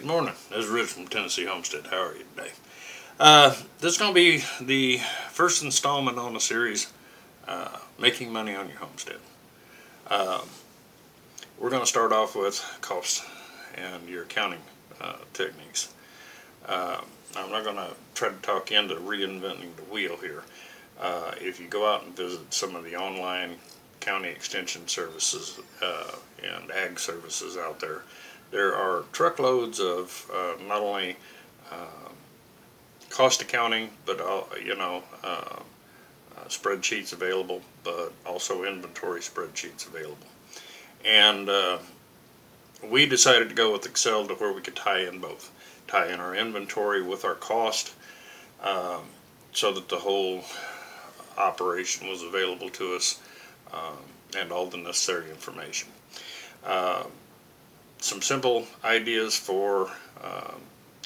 Good morning. This is Rich from Tennessee Homestead. How are you today? This is going to be the first installment on the series, Making Money on Your Homestead. We're going to start off with costs and your accounting techniques. I'm not going to try to talk you into reinventing the wheel here. If you go out and visit some of the online county extension services and ag services out there, there are truckloads of not only cost accounting, but spreadsheets available, but also inventory spreadsheets available. And we decided to go with Excel to where we could tie in both. Tie in our inventory with our cost, so that the whole operation was available to us, and all the necessary information. Some simple ideas for,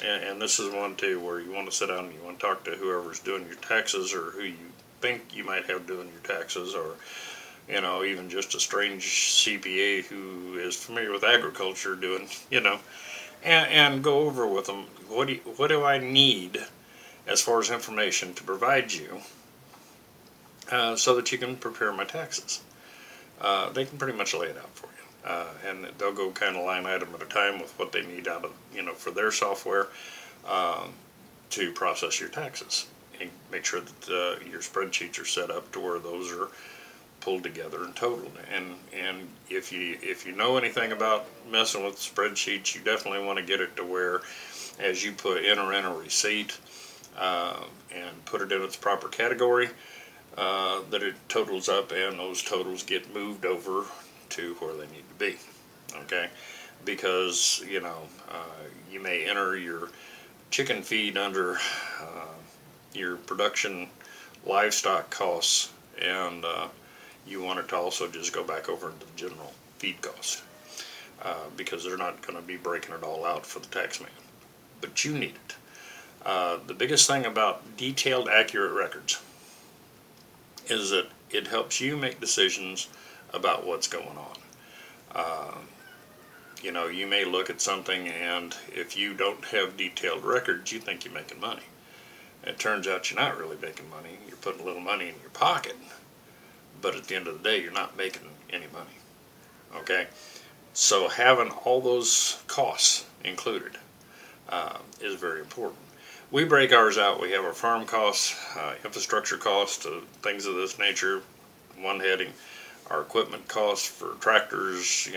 and this is one too where you want to sit down and you want to talk to whoever's doing your taxes, or who you think you might have doing your taxes, or even just a strange CPA who is familiar with agriculture doing, and go over with them, what do I need as far as information to provide you, so that you can prepare my taxes. They can pretty much lay it out for you. And they'll go kind of line item at a time with what they need out of, for their software, to process your taxes. And make sure that your spreadsheets are set up to where those are pulled together and totaled. And if you know anything about messing with spreadsheets, you definitely want to get it to where, as you enter in a receipt and put it in its proper category, that it totals up and those totals get moved over to where they need to be. Okay, because you may enter your chicken feed under your production livestock costs, and you want it to also just go back over into the general feed cost, because they're not going to be breaking it all out for the tax man, but you need it. The biggest thing about detailed, accurate records is that it helps you make decisions about what's going on. You may look at something, and if you don't have detailed records, you think you're making money. It turns out you're not really making money. You're putting a little money in your pocket, but at the end of the day, you're not making any money. Okay? So having all those costs included is very important. We break ours out. We have our farm costs, infrastructure costs, things of this nature, one heading. Our equipment costs for tractors,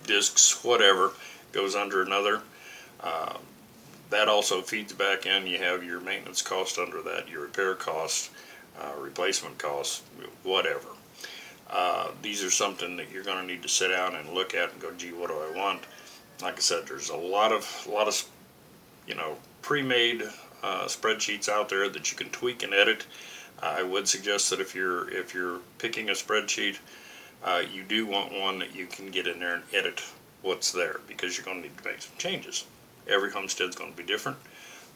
discs, whatever, goes under another. That also feeds back in. You have your maintenance cost under that, your repair costs, replacement costs, whatever. These are something that you're going to need to sit down and look at and go, gee, what do I want? Like I said, there's a lot of pre-made spreadsheets out there that you can tweak and edit. I would suggest that if you're picking a spreadsheet, you do want one that you can get in there and edit what's there, because you're going to need to make some changes. Every homestead's going to be different,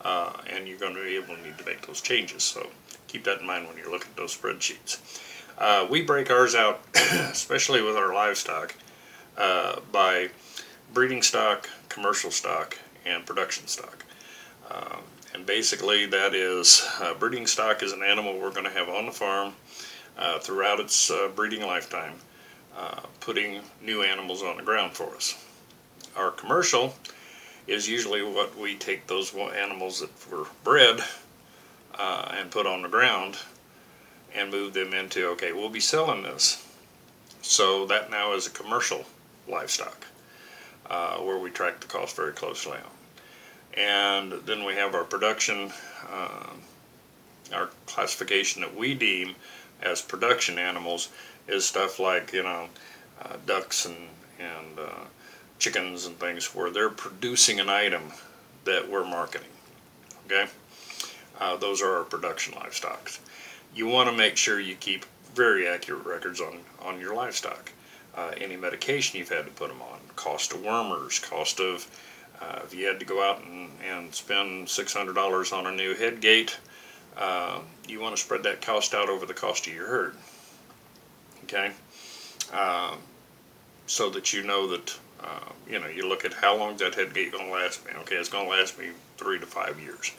and you're going to be able to need to make those changes. So keep that in mind when you're looking at those spreadsheets. We break ours out, especially with our livestock, by breeding stock, commercial stock, and production stock. And basically that is, breeding stock is an animal we're going to have on the farm throughout its breeding lifetime, putting new animals on the ground for us. Our commercial is usually what we take those animals that were bred and put on the ground and move them into, okay, we'll be selling this. So that now is a commercial livestock, where we track the cost very closely on. And then we have our production, our classification that we deem as production animals is stuff like, ducks and chickens and things, where they're producing an item that we're marketing. Okay? Those are our production livestock. You want to make sure you keep very accurate records on your livestock. Any medication you've had to put them on, cost of wormers, cost of, if you had to go out and spend $600 on a new head gate, you want to spread that cost out over the cost of your herd. Okay? So that you know that You look at how long that head gate going to last me. Okay, it's going to last me 3 to 5 years.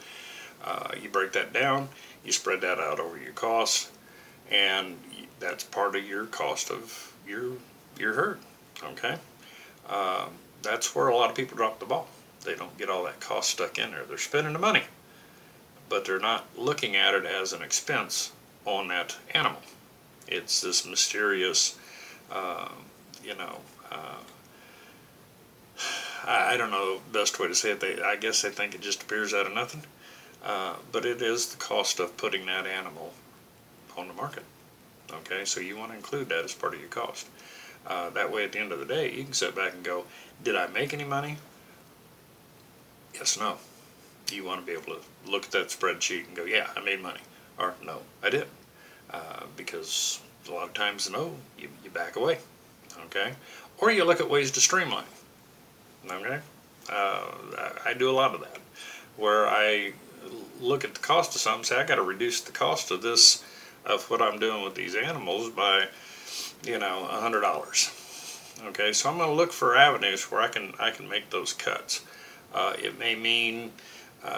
You break that down, you spread that out over your costs, and that's part of your cost of your herd. Okay, that's where a lot of people drop the ball. They don't get all that cost stuck in there. They're spending the money, but they're not looking at it as an expense on that animal. It's this mysterious, uh, you know, uh, I don't know the best way to say it. I guess they think it just appears out of nothing, but it is the cost of putting that animal on the market. Okay, so you want to include that as part of your cost. That way, at the end of the day, you can sit back and go, did I make any money? Yes, no. You want to be able to look at that spreadsheet and go, yeah, I made money. Or, no, I didn't. Because a lot of times, no, you back away. Okay? Or you look at ways to streamline. Okay? I do a lot of that. Where I look at the cost of something, say, I got to reduce the cost of this, of what I'm doing with these animals by, $100. Okay, so I'm going to look for avenues where I can make those cuts. It may mean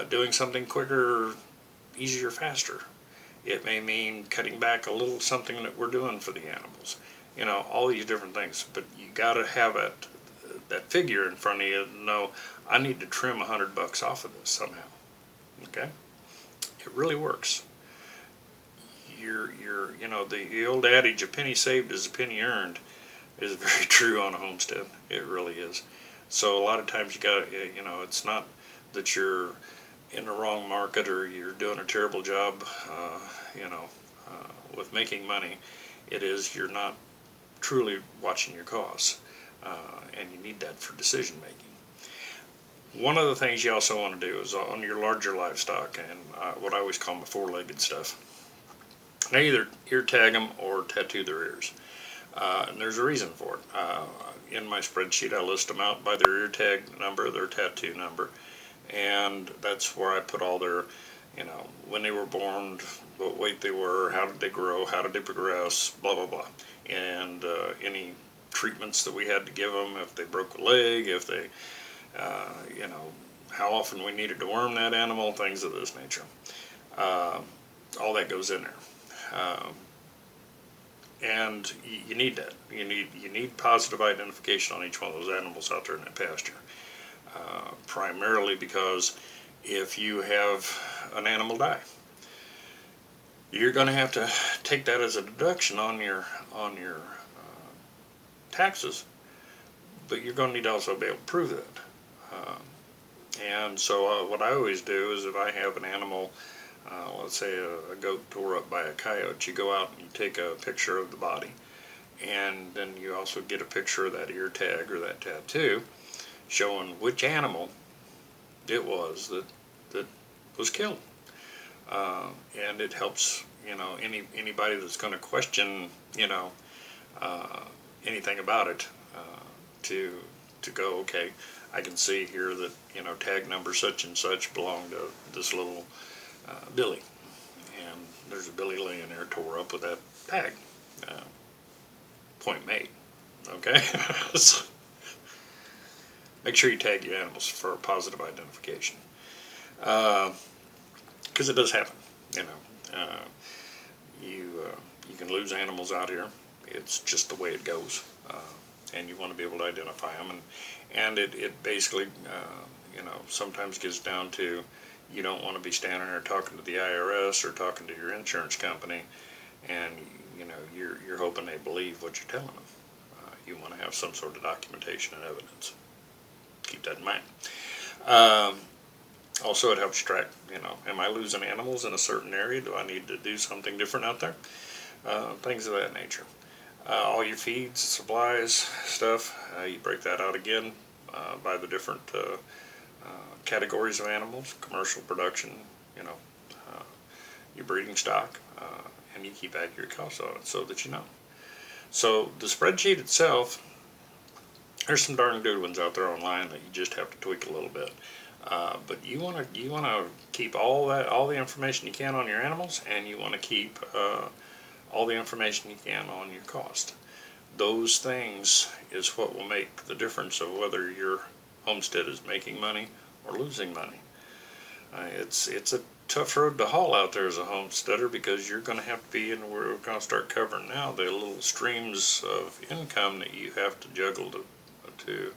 doing something quicker, easier, faster. It may mean cutting back a little something that we're doing for the animals. All these different things. But you got to have that figure in front of you to know I need to trim $100 off of this somehow. Okay, it really works. The old adage, a penny saved is a penny earned, is very true on a homestead. It really is. So a lot of times you got to, it's not that you're in the wrong market or you're doing a terrible job, with making money. It is you're not truly watching your costs, and you need that for decision making. One of the things you also want to do is on your larger livestock and what I always call my four-legged stuff. Now either ear tag them or tattoo their ears. And there's a reason for it. In my spreadsheet, I list them out by their ear tag number, their tattoo number, and that's where I put all their, when they were born, what weight they were, how did they grow, how did they progress, blah, blah, blah. And any treatments that we had to give them, if they broke a leg, if they, how often we needed to worm that animal, things of this nature. All that goes in there. And you need that. You need positive identification on each one of those animals out there in that pasture. Primarily because if you have an animal die, you're going to have to take that as a deduction on your taxes, but you're going to need to also be able to prove that. And so what I always do is if I have an animal, let's say a goat tore up by a coyote, you go out and you take a picture of the body, and then you also get a picture of that ear tag or that tattoo showing which animal it was that was killed. And it helps, anybody that's going to question, anything about it, to go, okay, I can see here that, tag number such and such belonged to this little Billy, and there's a Billy laying there tore up with that tag. Point made. Okay. So make sure you tag your animals for positive identification, because it does happen. You can lose animals out here. It's just the way it goes, and you want to be able to identify them, and it basically sometimes gets down to you don't want to be standing there talking to the IRS or talking to your insurance company, and you're hoping they believe what you're telling them. You want to have some sort of documentation and evidence. Keep that in mind. Also, it helps track. Am I losing animals in a certain area? Do I need to do something different out there? Things of that nature. All your feeds, supplies, stuff. You break that out again by the different categories of animals, commercial production, your breeding stock, and you keep accurate costs on it so that you know. So the spreadsheet itself, there's some darn good ones out there online that you just have to tweak a little bit. But you want to keep all the information you can on your animals, and you want to keep all the information you can on your cost. those things is what will make the difference of whether your homestead is making money or losing money. It's a tough road to haul out there as a homesteader, because you're going to have to be, and we're going to start covering now, the little streams of income that you have to juggle to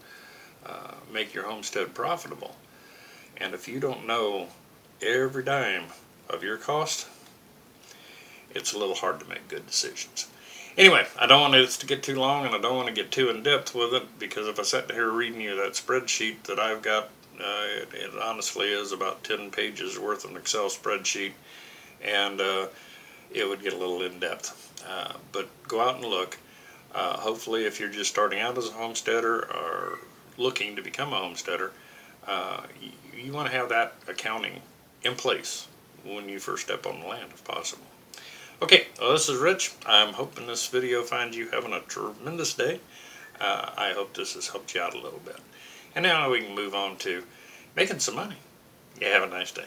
make your homestead profitable. And if you don't know every dime of your cost, it's a little hard to make good decisions. Anyway, I don't want this to get too long, and I don't want to get too in depth with it, because if I sat here reading you that spreadsheet that I've got, it honestly is about 10 pages worth of an Excel spreadsheet, and it would get a little in depth. But go out and look. Hopefully, if you're just starting out as a homesteader or looking to become a homesteader, you want to have that accounting in place when you first step on the land, if possible. Okay, well, this is Rich. I'm hoping this video finds you having a tremendous day. I hope this has helped you out a little bit. And now we can move on to making some money. You have a nice day.